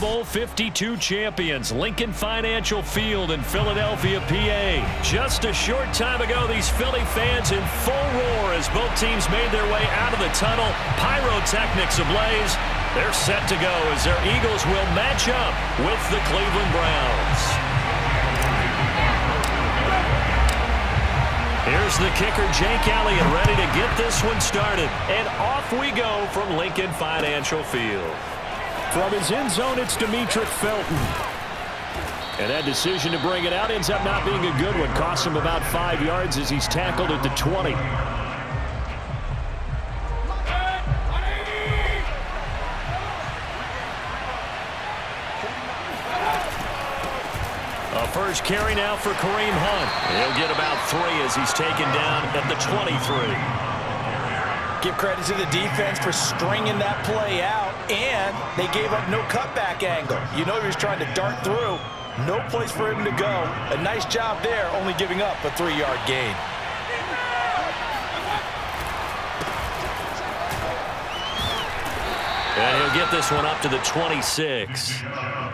Bowl 52 champions, Lincoln Financial Field in Philadelphia, PA. Just a short time ago, these Philly fans in full roar as both teams made their way out of the tunnel. Pyrotechnics ablaze. They're set to go as their Eagles will match up with the Cleveland Browns. Here's the kicker, Jake Elliott, ready to get this one started. And off we go from Lincoln Financial Field. From his end zone, it's Demetric Felton. And that decision to bring it out ends up not being a good one. Costs him about 5 yards as he's tackled at the 20. A first carry now for Kareem Hunt. He'll get about 3 as he's taken down at the 23. Give credit to the defense for stringing that play out, and they gave up no cutback angle. You know he was trying to dart through. No place for him to go. A nice job there, only giving up a 3-yard gain. And he'll get this one up to the 26.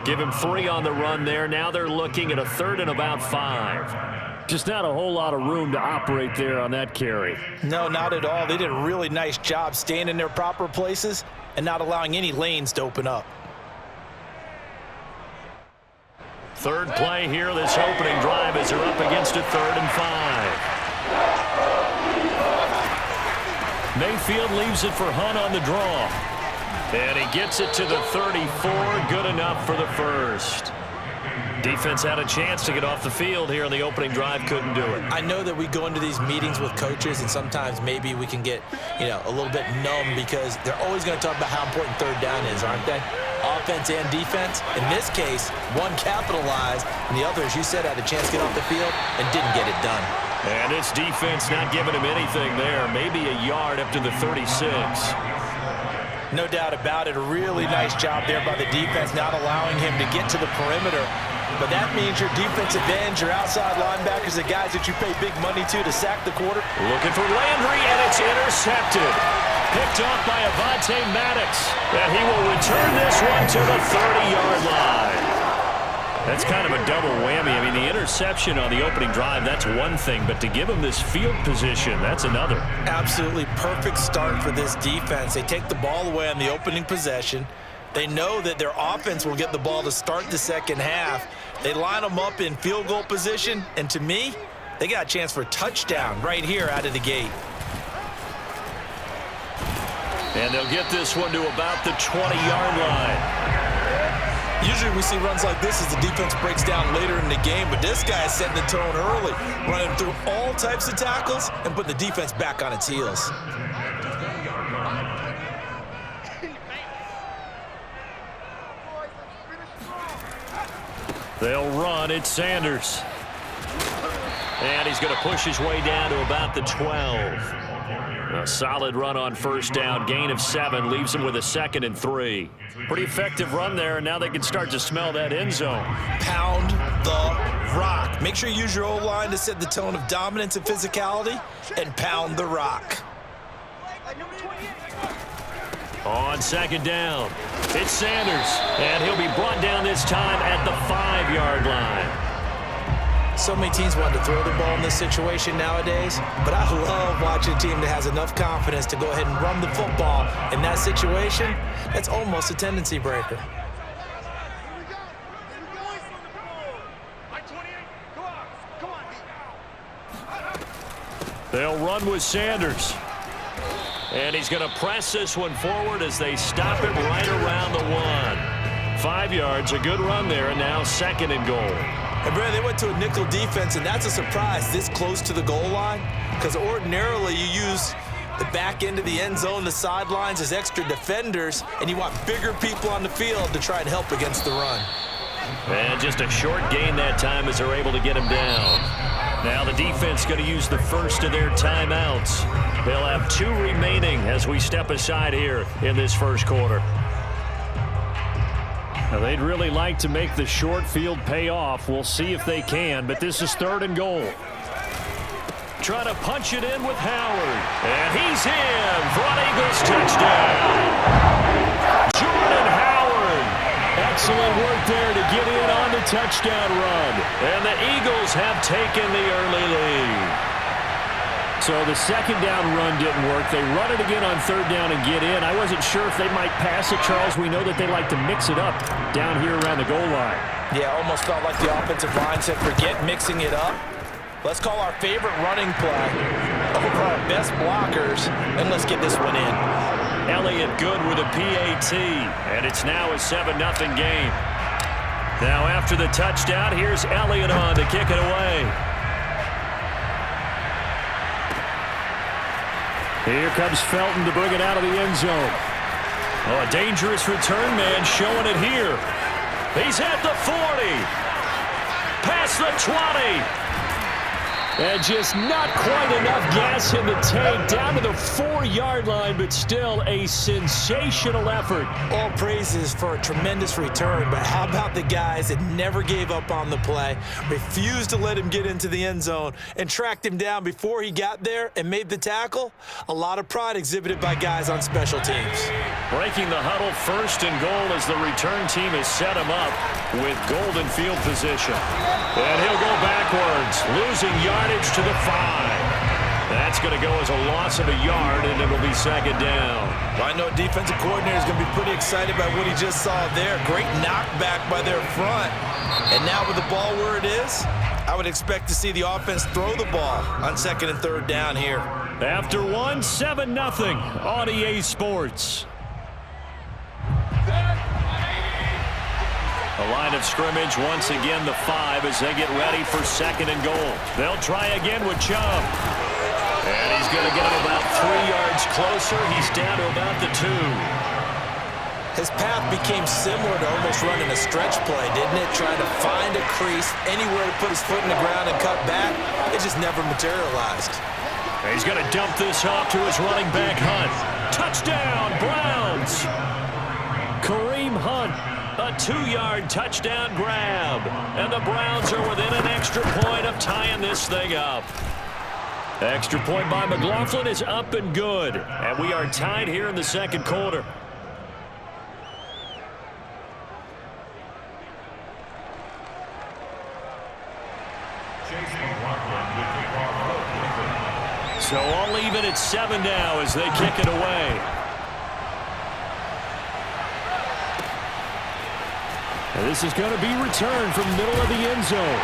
Give him 3 on the run there. Now they're looking at a 3rd and about 5. Just not a whole lot of room to operate there on that carry. No, not at all. They did a really nice job staying in their proper places and not allowing any lanes to open up. Third play here, this opening drive as they're up against a 3rd and 5. Mayfield leaves it for Hunt on the draw. And he gets it to the 34, good enough for the first. Defense had a chance to get off the field here in the opening drive, couldn't do it. I know that we go into these meetings with coaches, and sometimes maybe we can get, a little bit numb because they're always going to talk about how important 3rd down is, aren't they? Offense and defense. In this case, one capitalized, and the other, as you said, had a chance to get off the field and didn't get it done. And this defense not giving him anything there, maybe a yard up to the 36. No doubt about it. A really nice job there by the defense, not allowing him to get to the perimeter. But that means your defensive ends, your outside linebackers, the guys that you pay big money to sack the quarter. Looking for Landry, and it's intercepted. Picked off by Avonte Maddox. And he will return this one to the 30-yard line. That's kind of a double whammy. I mean, the interception on the opening drive, that's one thing. But to give him this field position, that's another. Absolutely perfect start for this defense. They take the ball away on the opening possession. They know that their offense will get the ball to start the second half. They line them up in field goal position, and to me, they got a chance for a touchdown right here out of the gate. And they'll get this one to about the 20-yard line. Usually we see runs like this as the defense breaks down later in the game, but this guy is setting the tone early, running through all types of tackles and putting the defense back on its heels. They'll run. It's Sanders. And he's going to push his way down to about the 12. A solid run on first down. Gain of 7 leaves him with a 2nd and 3. Pretty effective run there, and now they can start to smell that end zone. Pound the rock. Make sure you use your O-line to set the tone of dominance and physicality, and pound the rock. On 2nd down, it's Sanders, and he'll be brought down this time at the 5-yard line. So many teams want to throw the ball in this situation nowadays, but I love watching a team that has enough confidence to go ahead and run the football. In that situation, that's almost a tendency breaker. They'll run with Sanders. And he's going to press this one forward as they stop it right around the 1. 5 yards, a good run there, and now 2nd and goal. And Brad, they went to a nickel defense, and that's a surprise this close to the goal line, because ordinarily you use the back end of the end zone, the sidelines as extra defenders, and you want bigger people on the field to try and help against the run. And just a short gain that time as they're able to get him down. Now the defense going to use the first of their timeouts. They'll have 2 remaining as we step aside here in this first quarter. Now they'd really like to make the short field pay off. We'll see if they can, but this is 3rd and goal. Trying to punch it in with Howard. And he's in for an Eagles touchdown. Jordan Howard at Excellent work there to get in on the touchdown run. And the Eagles have taken the early lead. So the second down run didn't work. They run it again on third down and get in. I wasn't sure if they might pass it, Charles. We know that they like to mix it up down here around the goal line. Yeah, almost felt like the offensive line said, forget mixing it up. Let's call our favorite running play over our best blockers, and let's get this one in. Elliott good with a PAT, and it's now a 7-0 game. Now after the touchdown, here's Elliott on to kick it away. Here comes Felton to bring it out of the end zone. Oh, a dangerous return man showing it here. He's at the 40. Past the 20. And just not quite enough gas in the tank. Down to the 4-yard line, but still a sensational effort. All praises for a tremendous return, but how about the guys that never gave up on the play, refused to let him get into the end zone, and tracked him down before he got there and made the tackle? A lot of pride exhibited by guys on special teams. Breaking the huddle, 1st and goal as the return team has set him up with golden field position. And he'll go backwards, losing yardage to the 5. That's going to go as a loss of a yard, and it'll be 2nd down. Well, I know defensive coordinator is going to be pretty excited by what he just saw there. Great knockback by their front. And now with the ball where it is, I would expect to see the offense throw the ball on 2nd and 3rd down here. After 7-0 on EA Sports. A line of scrimmage, once again the 5 as they get ready for 2nd and goal. They'll try again with Chubb. And he's going to get him about 3 yards closer. He's down to about the 2. His path became similar to almost running a stretch play, didn't it? Trying to find a crease, anywhere to put his foot in the ground and cut back. It just never materialized. And he's going to dump this off to his running back, Hunt. Touchdown, Browns! Kareem Hunt. A 2-yard touchdown grab. And the Browns are within an extra point of tying this thing up. Extra point by McLaughlin is up and good. And we are tied here in the 2nd quarter. So all even at 7 now as they kick it away. And this is going to be returned from the middle of the end zone.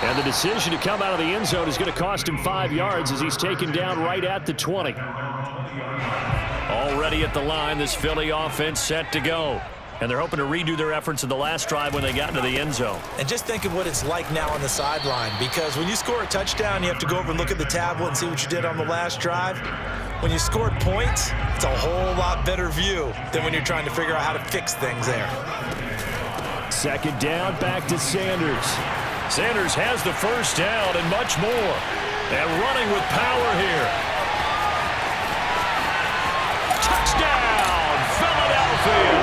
And the decision to come out of the end zone is going to cost him 5 yards as he's taken down right at the 20. Already at the line, this Philly offense set to go. And they're hoping to redo their efforts in the last drive when they got into the end zone. And just think of what it's like now on the sideline, because when you score a touchdown, you have to go over and look at the tablet and see what you did on the last drive. When you scored points, it's a whole lot better view than when you're trying to figure out how to fix things there. 2nd down, back to Sanders. Sanders has the 1st down and much more. And running with power here. Touchdown, Philadelphia!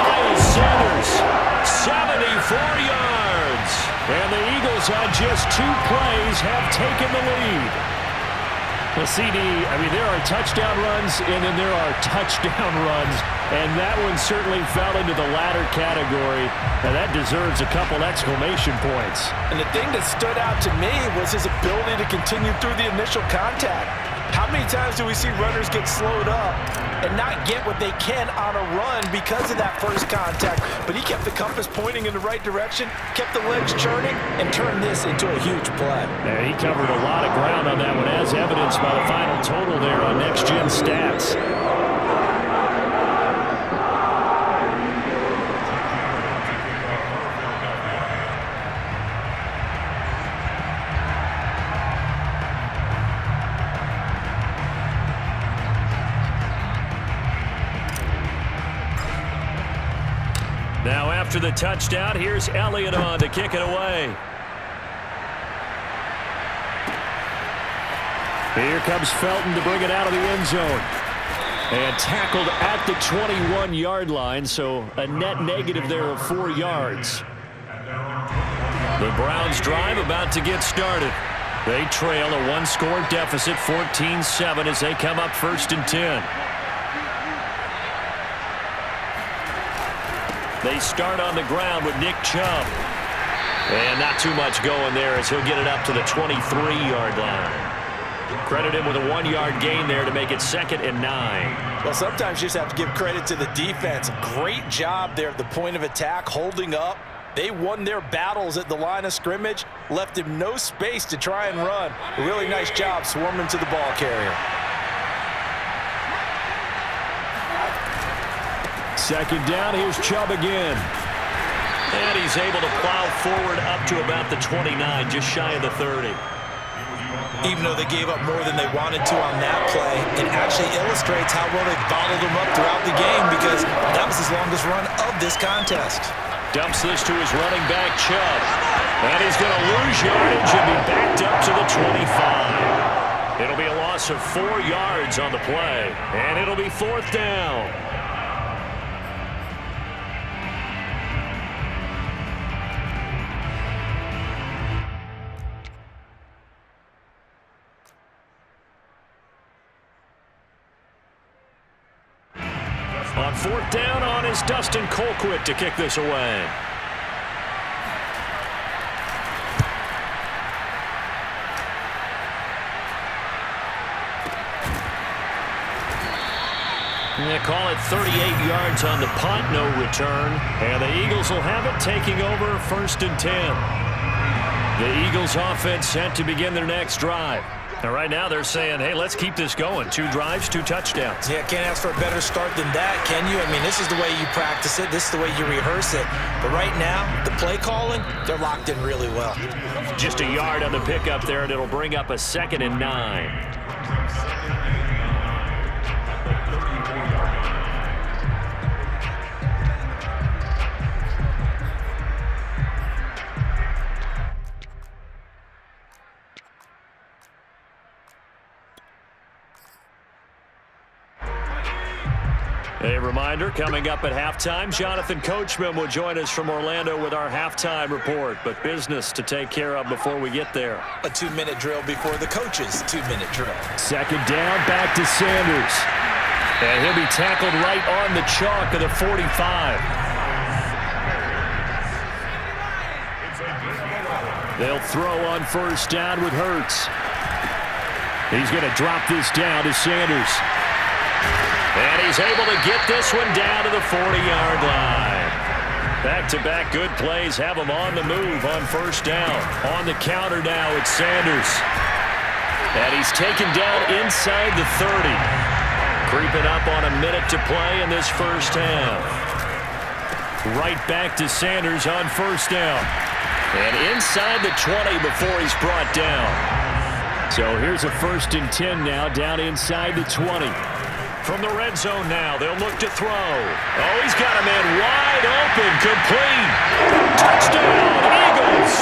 Miles Sanders, 74 yards. And the Eagles on just 2 plays have taken the lead. Well, CD, I mean, there are touchdown runs and then there are touchdown runs. And that one certainly fell into the latter category. And that deserves a couple exclamation points. And the thing that stood out to me was his ability to continue through the initial contact. How many times do we see runners get slowed up and not get what they can on a run because of that first contact? But he kept the compass pointing in the right direction, kept the legs churning, and turned this into a huge play. Yeah, he covered a lot of ground on that one, as evidenced by the final total there on Next Gen Stats. Now after the touchdown, here's Elliott on to kick it away. Here comes Felton to bring it out of the end zone. And tackled at the 21-yard line, so a net negative there of 4 yards. The Browns drive about to get started. They trail a 1-score deficit, 14-7, as they come up 1st and 10. They start on the ground with Nick Chubb. And not too much going there as he'll get it up to the 23-yard line. Credit him with a 1-yard gain there to make it 2nd and 9. Well, sometimes you just have to give credit to the defense. Great job there at the point of attack, holding up. They won their battles at the line of scrimmage, left him no space to try and run. A really nice job swarming to the ball carrier. 2nd down, here's Chubb again. And he's able to plow forward up to about the 29, just shy of the 30. Even though they gave up more than they wanted to on that play, it actually illustrates how well they bottled them up throughout the game because that was his longest run of this contest. Dumps this to his running back, Chubb. And he's going to lose yardage and be backed up to the 25. It'll be a loss of 4 yards on the play, and it'll be 4th down. On 4th down on is Dustin Colquitt to kick this away. They call it 38 yards on the punt, no return. And the Eagles will have it taking over 1st and 10. The Eagles offense set to begin their next drive. And right now they're saying, hey, let's keep this going. 2 drives, 2 touchdowns. Yeah, can't ask for a better start than that, can you? I mean, this is the way you practice it. This is the way you rehearse it. But right now, the play calling, they're locked in really well. Just a yard on the pickup there, and it'll bring up a 2nd and 9. A reminder, coming up at halftime, Jonathan Coachman will join us from Orlando with our halftime report, but business to take care of before we get there. A 2-minute drill before the coach's 2-minute drill. 2nd down, back to Sanders. And he'll be tackled right on the chalk of the 45. They'll throw on 1st down with Hurts. He's going to drop this down to Sanders. And he's able to get this one down to the 40-yard line. Back-to-back good plays have him on the move on 1st down. On the counter now, it's Sanders. And he's taken down inside the 30. Creeping up on a minute to play in this 1st half. Right back to Sanders on 1st down. And inside the 20 before he's brought down. So here's a 1st and 10 now, down inside the 20. From the red zone now, they'll look to throw. Oh, he's got a man wide open, complete. Touchdown, Eagles.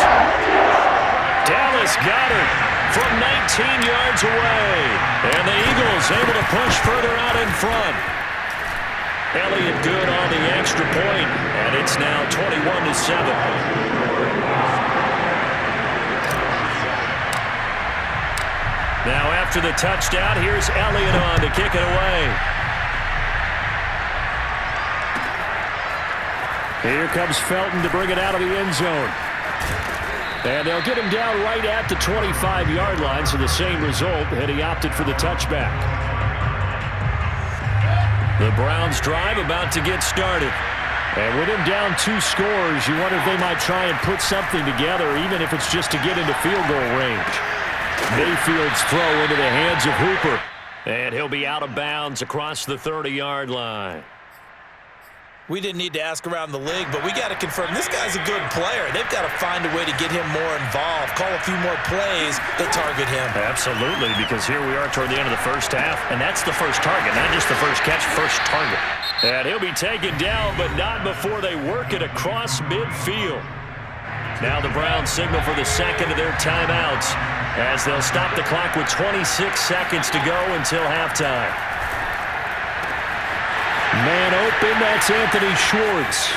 Dallas got it from 19 yards away. And the Eagles able to push further out in front. Elliott good on the extra point, and it's now 21-7. Now after the touchdown, here's Elliott on to kick it away. Here comes Felton to bring it out of the end zone. And they'll get him down right at the 25-yard line, so the same result, and he opted for the touchback. The Browns drive about to get started. And with him down 2 scores, you wonder if they might try and put something together, even if it's just to get into field goal range. Mayfield's throw into the hands of Hooper. And he'll be out of bounds across the 30-yard line. We didn't need to ask around the league, but we got to confirm this guy's a good player. They've got to find a way to get him more involved, call a few more plays that target him. Absolutely, because here we are toward the end of the 1st half, and that's the first target, not just the first catch, first target. And he'll be taken down, but not before they work it across midfield. Now the Browns signal for the 2nd of their timeouts as they'll stop the clock with 26 seconds to go until halftime. Man open, that's Anthony Schwartz.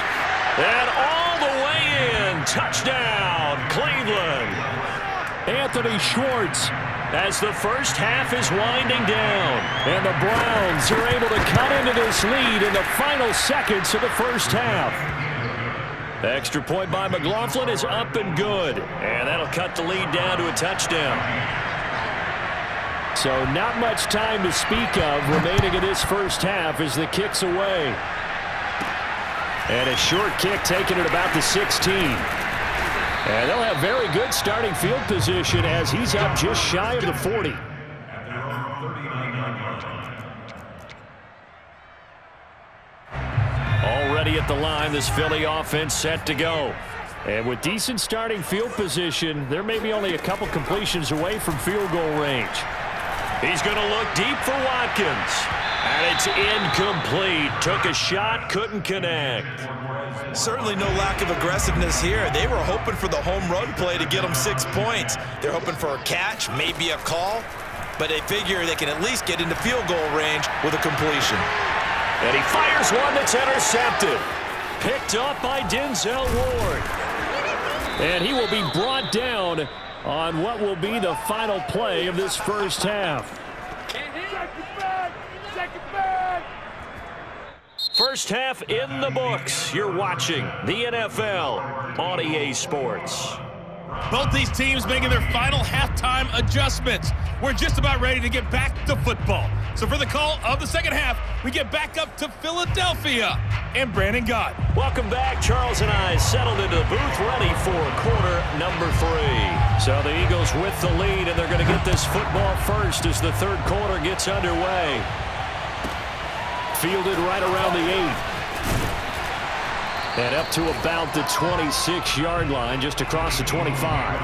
And all the way in, touchdown, Cleveland. Anthony Schwartz as the first half is winding down. And the Browns are able to cut into this lead in the final seconds of the first half. Extra point by McLaughlin is up and good. And that'll cut the lead down to a touchdown. So not much time to speak of remaining in this first half as the kick's away. And a short kick taken at about the 16. And they'll have very good starting field position as he's up just shy of the 40. Already at the line, this Philly offense set to go. And with decent starting field position, there may be only a couple completions away from field goal range. He's going to look deep for Watkins. And it's incomplete. Took a shot, couldn't connect. Certainly no lack of aggressiveness here. They were hoping for the home run play to get them 6 points. They're hoping for a catch, maybe a call, but they figure they can at least get into field goal range with a completion. And he fires one that's intercepted. Picked up by Denzel Ward. And he will be brought down on what will be the final play of this first half. First half in the books. You're watching the NFL on EA Sports. Both these teams making their final halftime adjustments. We're just about ready to get back to football. So for the call of the second half, we get back up to Philadelphia and Brandon Gott. Welcome back. Charles and I settled into the booth ready for quarter number 3. So the Eagles with the lead, and they're going to get this football first as the third quarter gets underway. Fielded right around the 8. And up to about the 26-yard line, just across the 25.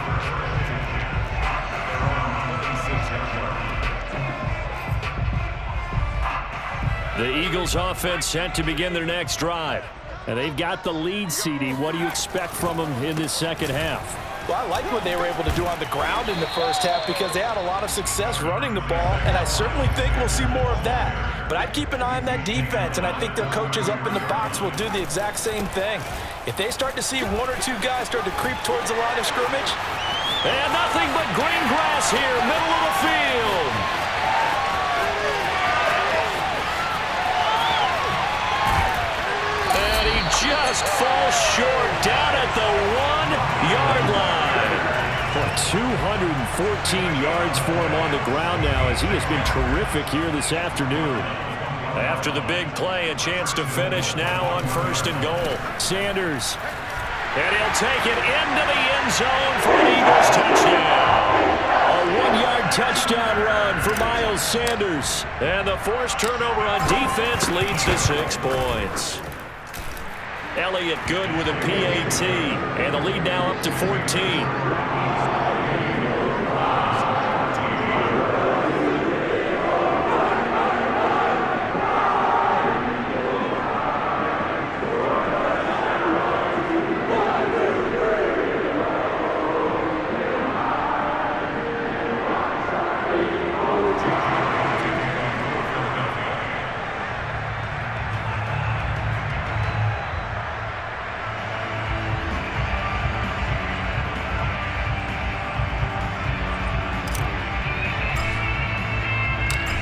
The Eagles offense set to begin their next drive. And they've got the lead, CD. What do you expect from them in this second half? Well, I like what they were able to do on the ground in the first half because they had a lot of success running the ball, and I certainly think we'll see more of that. But I'd keep an eye on that defense, and I think their coaches up in the box will do the exact same thing. If they start to see 1 or 2 guys start to creep towards the line of scrimmage. And nothing but green grass here, middle of the field. And he just falls short down at the 1-yard line. 214 yards for him on the ground now as he has been terrific here this afternoon. After the big play, a chance to finish now on 1st and goal. Sanders. And he'll take it into the end zone for an Eagles touchdown. A 1-yard touchdown run for Miles Sanders. And the forced turnover on defense leads to 6 points. Elliott good with a PAT. And the lead now up to 14.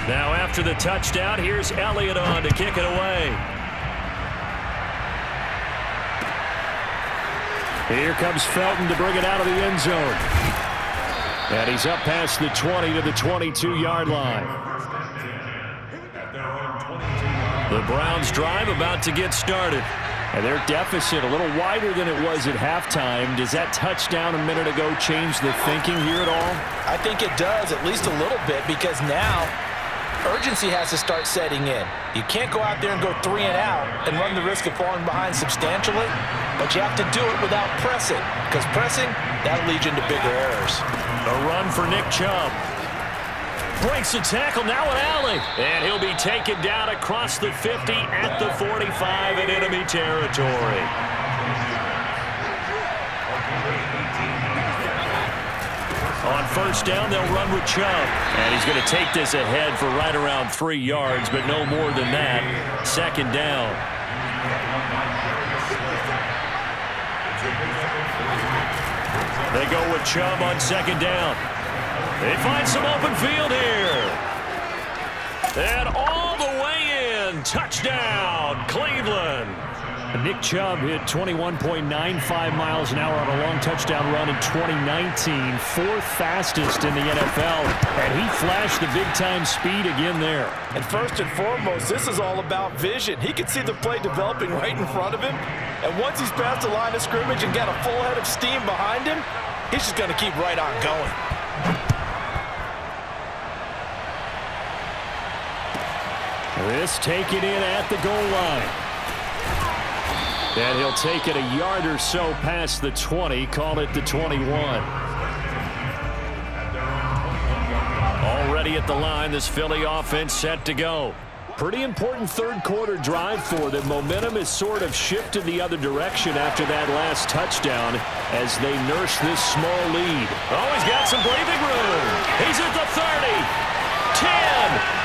Now after the touchdown, here's Elliott on to kick it away. Here comes Felton to bring it out of the end zone. And he's up past the 20 to the 22-yard line. The Browns drive about to get started. And their deficit a little wider than it was at halftime. Does that touchdown a minute ago change the thinking here at all? I think it does, at least a little bit, because now urgency has to start setting in. You can't go out there and go 3 and out and run the risk of falling behind substantially, but you have to do it without pressing, because pressing, that'll lead you into bigger errors. A run for Nick Chubb. Breaks a tackle, now an alley. And he'll be taken down across the 50 at the 45 in enemy territory. On 1st down, they'll run with Chubb. And he's going to take this ahead for right around 3 yards, but no more than that. 2nd down. They go with Chubb on 2nd down. They find some open field here. And all the way in. Touchdown, Cleveland. Nick Chubb hit 21.95 miles an hour on a long touchdown run in 2019, fourth fastest in the NFL, and he flashed the big-time speed again there. And first and foremost, this is all about vision. He can see the play developing right in front of him, and once he's past the line of scrimmage and got a full head of steam behind him, he's just going to keep right on going. This taken in at the goal line. And he'll take it a yard or so past the 20, call it the 21. Already at the line, this Philly offense set to go. Pretty important third quarter drive for them. Momentum has sort of shifted the other direction after that last touchdown as they nurse this small lead. Oh, he's got some breathing room. He's at the 30, 10.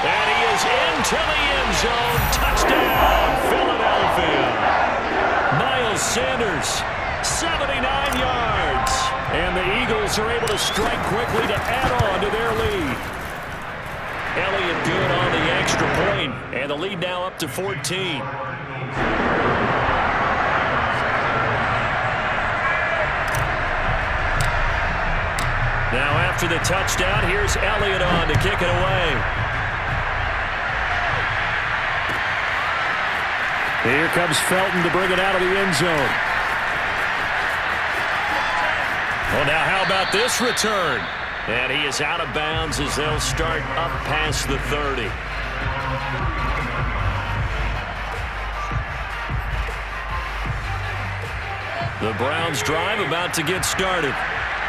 And he is into the end zone. Touchdown, Philadelphia. Miles Sanders, 79 yards. And the Eagles are able to strike quickly to add on to their lead. Elliott good on the extra point, and the lead now up to 14. Now after the touchdown, here's Elliott on to kick it away. Here comes Felton to bring it out of the end zone. Well, now how about this return? And he is out of bounds as they'll start up past the 30. The Browns drive about to get started.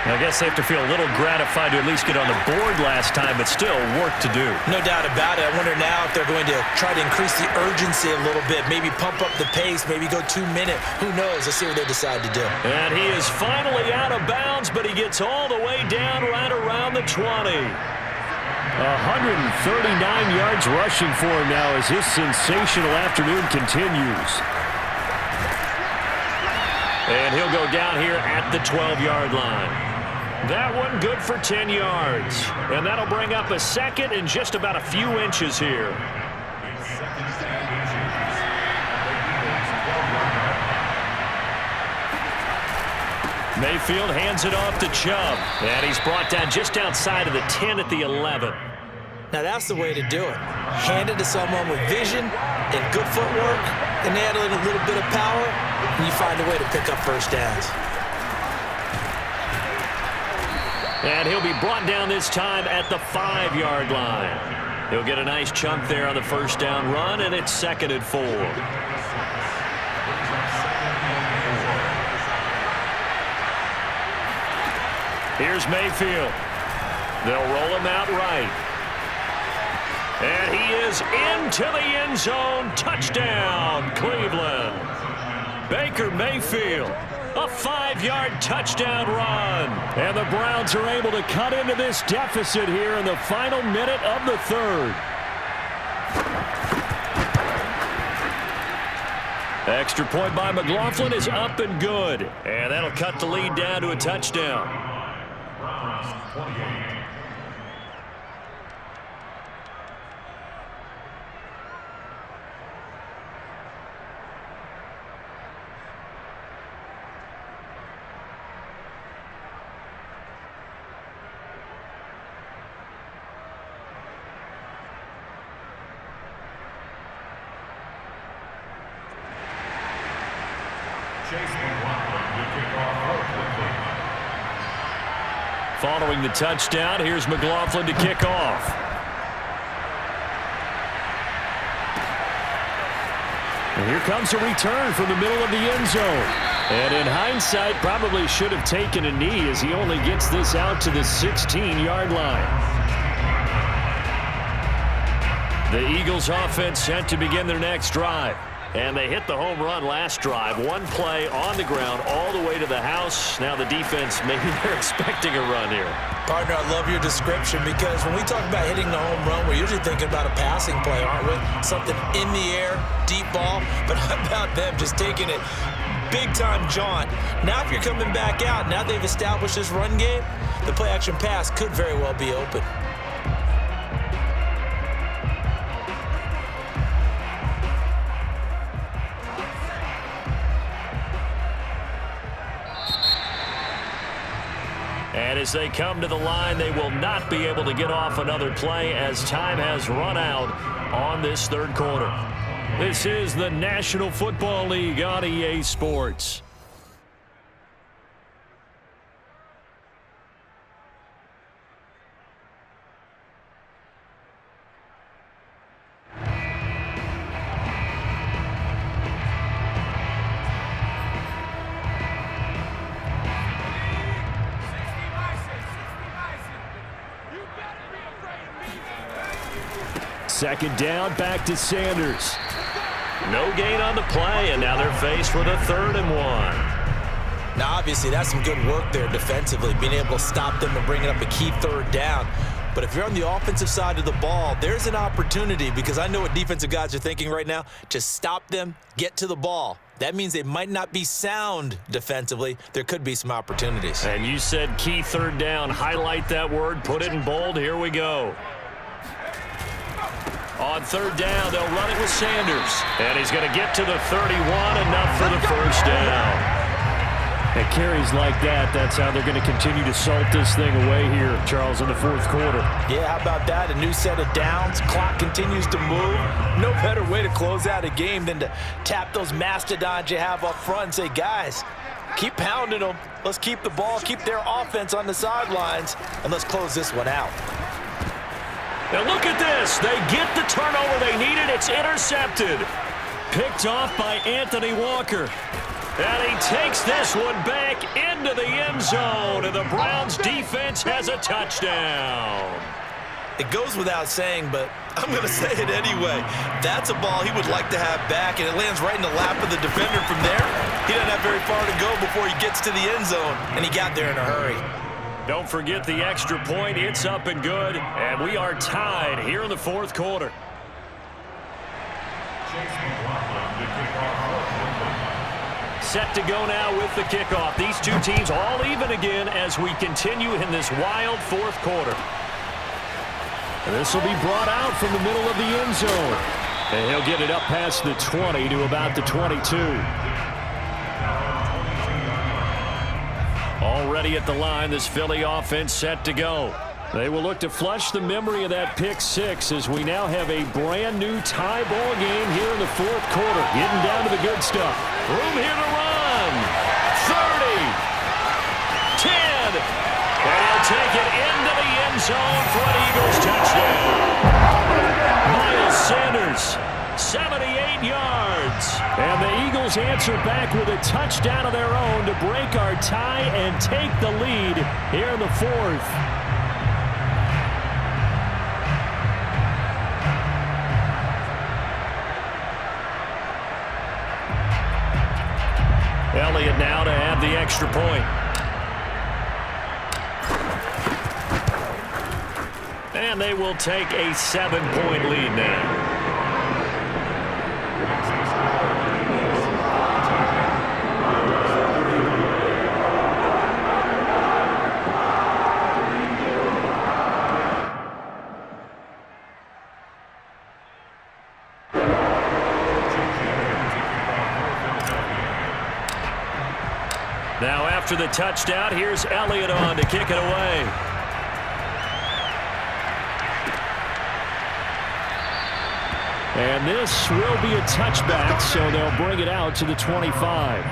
I guess they have to feel a little gratified to at least get on the board last time, but still work to do. No doubt about it. I wonder now if they're going to try to increase the urgency a little bit, maybe pump up the pace, maybe go 2 minute. Who knows? Let's see what they decide to do. And he is finally out of bounds, but he gets all the way down right around the 20. 139 yards rushing for him now as his sensational afternoon continues. And he'll go down here at the 12-yard line. That one good for 10 yards. And that'll bring up a second and just about a few inches here. Mayfield hands it off to Chubb. And he's brought down just outside of the 10 at the 11. Now that's the way to do it. Hand it to someone with vision and good footwork, and add a little bit of power, and you find a way to pick up first downs. And he'll be brought down this time at the 5-yard line. He'll get a nice chunk there on the first down run, and it's 2nd and 4. Here's Mayfield. They'll roll him out right. And he is into the end zone. Touchdown, Cleveland. Baker Mayfield. A 5-yard touchdown run. And the Browns are able to cut into this deficit here in the final minute of the third. Extra point by McLaughlin is up and good. And that'll cut the lead down to a touchdown. Browns 28. Following the touchdown, here's McLaughlin to kick off. And here comes a return from the middle of the end zone. And in hindsight, probably should have taken a knee as he only gets this out to the 16-yard line. The Eagles offense set to begin their next drive. And they hit the home run last drive. One play on the ground all the way to the house. Now the defense, maybe they're expecting a run here. Partner, I love your description because when we talk about hitting the home run, we're usually thinking about a passing play, aren't we? Something in the air, deep ball. But how about them just taking it big-time jaunt? Now if you're coming back out, now they've established this run game, the play-action pass could very well be open. And as they come to the line, they will not be able to get off another play as time has run out on this third quarter. This is the National Football League on EA Sports. Second down, back to Sanders. No gain on the play, and now they're faced with a 3rd and 1. Now, obviously, that's some good work there defensively, being able to stop them and bringing up a key 3rd down. But if you're on the offensive side of the ball, there's an opportunity, because I know what defensive guys are thinking right now. Just stop them, get to the ball. That means they might not be sound defensively. There could be some opportunities. And you said key 3rd down. Highlight that word, put it in bold. Here we go. On 3rd down, they'll run it with Sanders. And he's going to get to the 31, enough for the first down. At carries like that, that's how they're going to continue to salt this thing away here, Charles, in the 4th quarter. Yeah, how about that? A new set of downs. Clock continues to move. No better way to close out a game than to tap those mastodons you have up front and say, guys, keep pounding them. Let's keep the ball, keep their offense on the sidelines, and let's close this one out. Now look at this. They get the turnover they needed. It's intercepted. Picked off by Anthony Walker. And he takes this one back into the end zone. And the Browns defense has a touchdown. It goes without saying, but I'm going to say it anyway. That's a ball he would like to have back, and it lands right in the lap of the defender from there. He doesn't have very far to go before he gets to the end zone, and he got there in a hurry. Don't forget the extra point. It's up and good. And we are tied here in the 4th quarter. Set to go now with the kickoff. These two teams all even again as we continue in this wild 4th quarter. And this will be brought out from the middle of the end zone. And he'll get it up past the 20 to about the 22. Already at the line, this Philly offense set to go. They will look to flush the memory of that pick 6 as we now have a brand new tie ball game here in the 4th quarter. Getting down to the good stuff. Room here to run. 30. 10. And he'll take it into the end zone for an Eagles touchdown. Miles Sanders, 78 yards. And the Eagles answer back with a touchdown of their own to break our tie and take the lead here in the 4th. Elliott now to have the extra point. And they will take a 7-point lead now. Now after the touchdown, here's Elliott on to kick it away. And this will be a touchback, so they'll bring it out to the 25.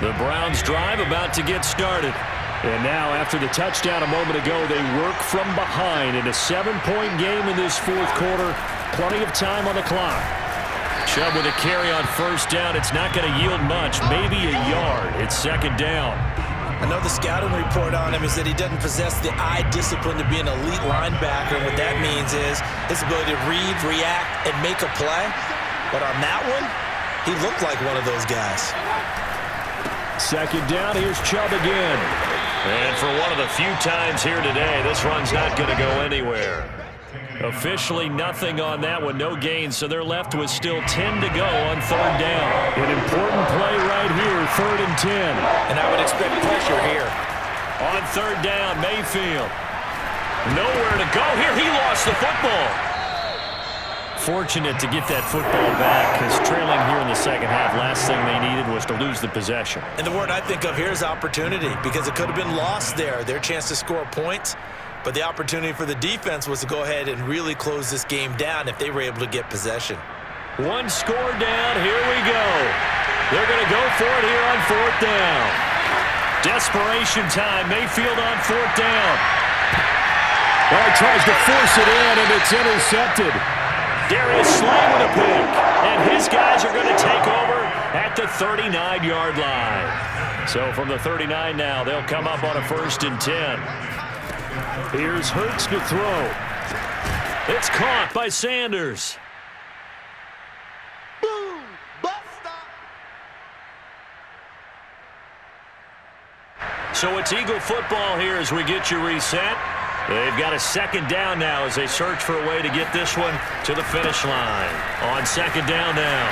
The Browns drive about to get started. And now, after the touchdown a moment ago, they work from behind in a 7-point game in this 4th quarter. Plenty of time on the clock. Chubb with a carry on 1st down. It's not going to yield much, maybe a yard. It's 2nd down. I know the scouting report on him is that he doesn't possess the eye discipline to be an elite linebacker. And what that means is his ability to read, react, and make a play. But on that one, he looked like one of those guys. 2nd down, here's Chubb again. And for one of the few times here today, this run's not going to go anywhere. Officially nothing on that one, no gain, so they're left with still 10 to go on 3rd down. An important play right here, 3rd and 10. And I would expect pressure here. On 3rd down, Mayfield. Nowhere to go here. He lost the football. Fortunate to get that football back, because trailing here in the second half, last thing they needed was to lose the possession. And the word I think of here is opportunity, because it could have been lost there. Their chance to score points, but the opportunity for the defense was to go ahead and really close this game down if they were able to get possession. One score down. Here we go. They're going to go for it here on fourth down. Desperation time. Mayfield on fourth down. Well, he tries to force it in, and it's intercepted. Darius Slay with a pick. And his guys are going to take over at the 39-yard line. So from the 39 now, they'll come up on a 1st and 10. Here's Hurts to throw. It's caught by Sanders. Boom! Buster! So it's Eagle football here as we get you reset. They've got a 2nd down now as they search for a way to get this one to the finish line. On 2nd down now,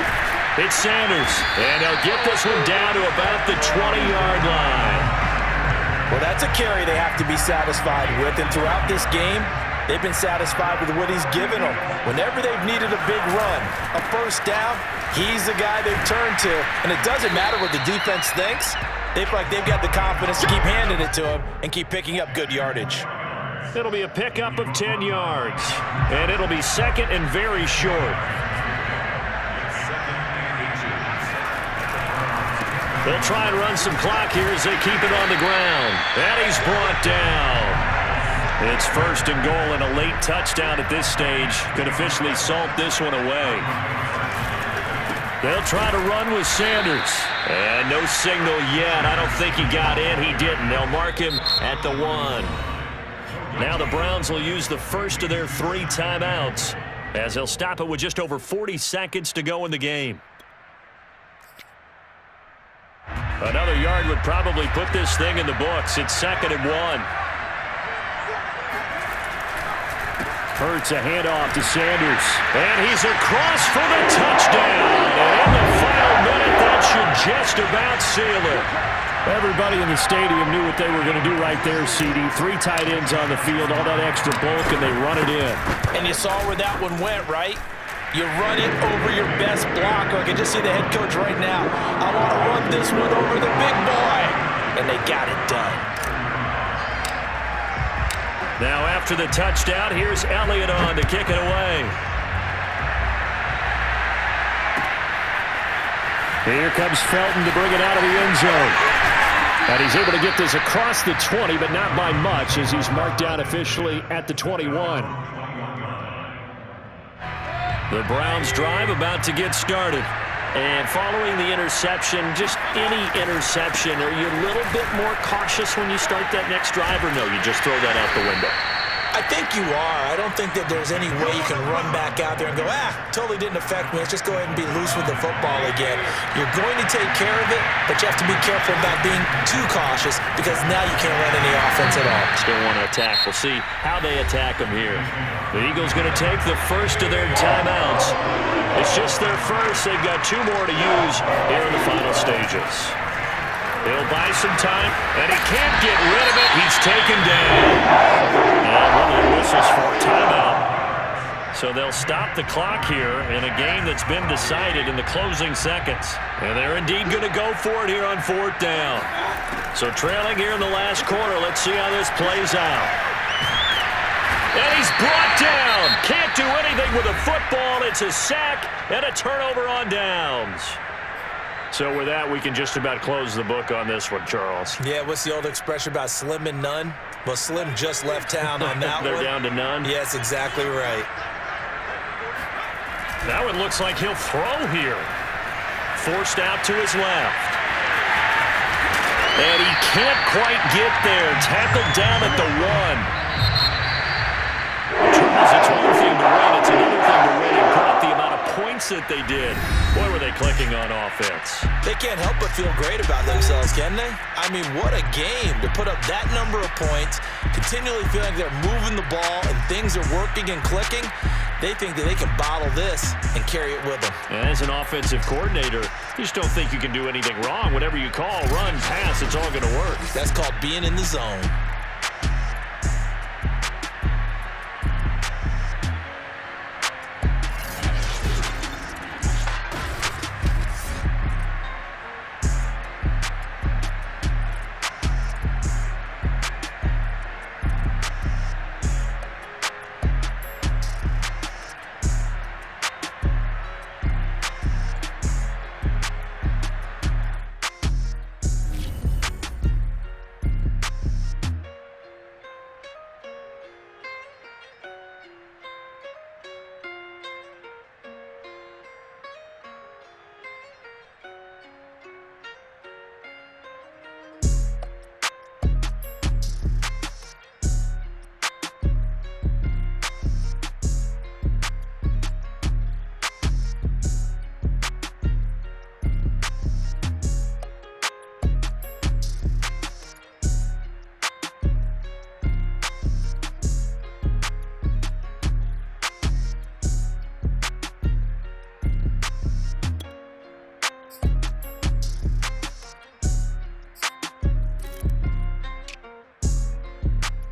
it's Sanders. And they'll get this one down to about the 20-yard line. Well, that's a carry they have to be satisfied with. And throughout this game, they've been satisfied with what he's given them. Whenever they've needed a big run, a 1st down, he's the guy they've turned to. And it doesn't matter what the defense thinks. They feel like they've got the confidence to keep handing it to him and keep picking up good yardage. It'll be a pickup of 10 yards. And it'll be 2nd and very short. They'll try and run some clock here as they keep it on the ground. And he's brought down. It's 1st and goal, and a late touchdown at this stage could officially salt this one away. They'll try to run with Sanders. And no signal yet. I don't think he got in. He didn't. They'll mark him at the 1. Now the Browns will use the 1st of their 3 timeouts as they'll stop it with just over 40 seconds to go in the game. Another yard would probably put this thing in the books. It's 2nd and 1. Hurts a handoff to Sanders. And he's across for the touchdown. And in the final minute, that should just about seal it. Everybody in the stadium knew what they were going to do right there, CD. 3 tight ends on the field, all that extra bulk, and they run it in. And you saw where that one went, right? You run it over your best blocker. I can just see the head coach right now. I want to run this one over the big boy. And they got it done. Now after the touchdown, here's Elliott on to kick it away. Here comes Felton to bring it out of the end zone. And he's able to get this across the 20, but not by much, as he's marked down officially at the 21. The Browns drive about to get started. And following the interception, just any interception, are you a little bit more cautious when you start that next drive, or no, you just throw that out the window? I think you are. I don't think that there's any way you can run back out there and go, totally didn't affect me. Let's just go ahead and be loose with the football again. You're going to take care of it, but you have to be careful about being too cautious, because now you can't run any offense at all. Still want to attack. We'll see how they attack them here. The Eagles going to take the 1st of their timeouts. It's just their 1st. They've got 2 more to use here in the final stages. He'll buy some time, and he can't get rid of it. He's taken down. And one of the whistles for a timeout. So they'll stop the clock here in a game that's been decided in the closing seconds. And they're indeed going to go for it here on 4th down. So trailing here in the last quarter. Let's see how this plays out. And he's brought down. Can't do anything with a football. It's a sack and a turnover on downs. So with that, we can just about close the book on this one, Charles. Yeah, what's the old expression about slim and none? Well, Slim just left town on that They're one. down to none? Yes, exactly right. Now it looks like he'll throw here. Forced out to his left. And he can't quite get there. Tackled down at the 1. Charles, it's one thing to win. It's another thing to win and put up the amount of points that they did. Boy, were they clicking on offense. They can't help but feel great about themselves, can they? I mean, what a game to put up that number of points, continually feeling like they're moving the ball and things are working and clicking. They think that they can bottle this and carry it with them. And as an offensive coordinator, you just don't think you can do anything wrong. Whatever you call, run, pass, it's all going to work. That's called being in the zone.